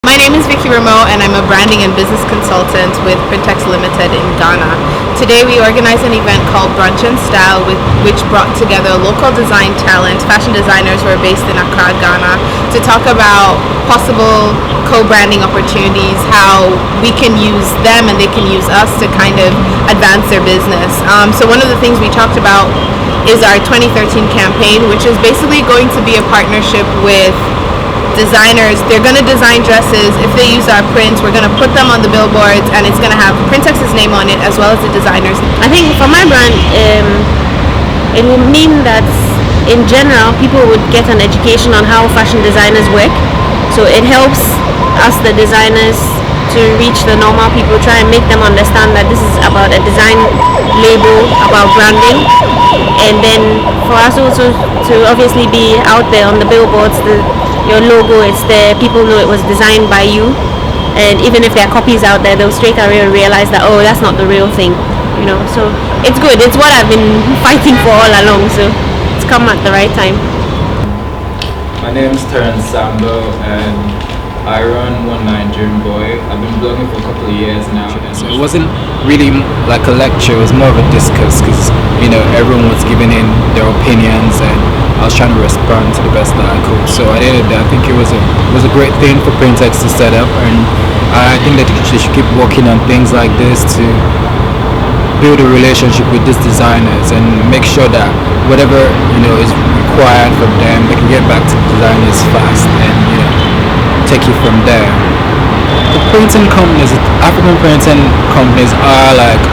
My name is Vicky Ramo and I'm a branding and business consultant with Printex Limited in Ghana. Today we organized an event called Brunch and Style which brought together local design talent, fashion designers who are based in Accra, Ghana, to talk about possible co-branding opportunities, how we can use them and they can use us to kind of advance their business. So one of the things we talked about is our 2013 campaign, which is basically going to be a partnership with designers. They're going to design dresses. If they use our prints, we're going to put them on the billboards and it's going to have Printex's name on it as well as the designers. I think for my brand, it will mean that in general people would get an education on how fashion designers work. So it helps us, the designers, to reach the normal people, try and make them understand that this is about a design label, about branding, and then for us also to obviously be out there on the billboards. Your logo, it's there, people know it was designed by you, and even if there are copies out there, they'll straight away realize that, oh, that's not the real thing, so it's good. It's what I've been fighting for all along, so it's come at the right time. My name is Terence Sambo and I run One Nigerian Boy. I've been blogging for a couple of years now. So it wasn't really like a lecture, it was more of a discourse because everyone was giving in their opinions and I was trying to respond to the best that I could. So at the end of the day, I think it was a great thing for Printex to set up, and I think that they should keep working on things like this to build a relationship with these designers and make sure that whatever is required from them, they can get back to designers fast and take it from there. The printing companies, African printing companies, are like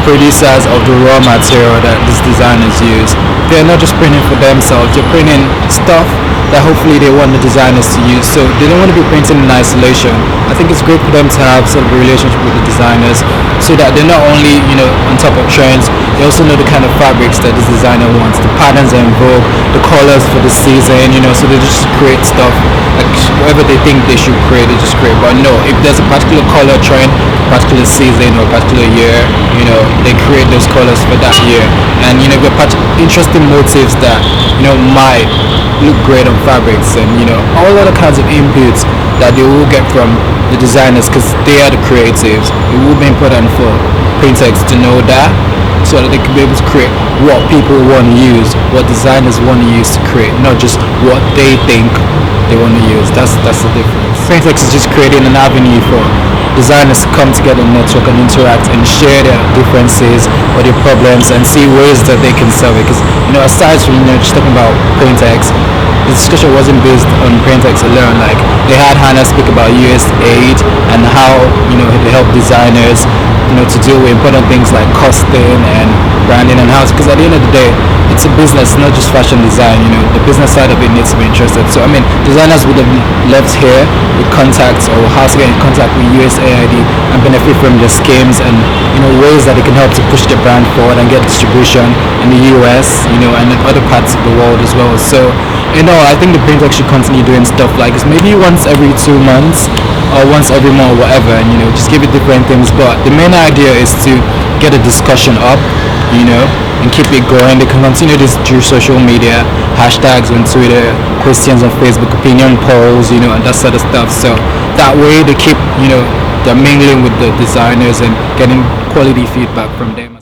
producers of the raw material that these designers use. They're not just printing for themselves, they're printing stuff that hopefully they want the designers to use. So they don't want to be printing in isolation. I think it's great for them to have sort of a relationship with the designers so that they're not only on top of trends, they also know the kind of fabrics that this designer wants, the patterns are in vogue, the colors for the season, so they just create stuff like whatever they think they should create, they just create. But no, if there's a particular color trend, particular season or particular year, they create those colors for that year, and with interesting motifs that might look great on fabrics, and all other kinds of inputs that they will get from the designers because they are the creatives. It will be important for Printex to know that so that they can be able to create what people want to use, what designers want to use to create, not just what they think they want to use. That's the difference. Printex is just creating an avenue for designers to come together, network and interact and share their differences or their problems and see ways that they can solve it. Because aside from just talking about Printex, the discussion wasn't based on Printex alone. Like they had Hannah speak about USAID and how they help designers to deal with important things like costing and branding and how, because at the end of the day it's a business, not just fashion design. The business side of it needs to be interested. So designers would have left here with contacts or how to get in contact with USAID and benefit from their schemes and ways that they can help to push their brand forward and get distribution in the US and in other parts of the world as well. So I think the Printex should continue doing stuff like this, maybe once every 2 months or once every month or whatever, and just give it different things. But the main idea is to get a discussion up, and keep it going. They can continue this through social media, hashtags on Twitter, questions on Facebook, opinion polls, and that sort of stuff. So that way they keep, they're mingling with the designers and getting quality feedback from them.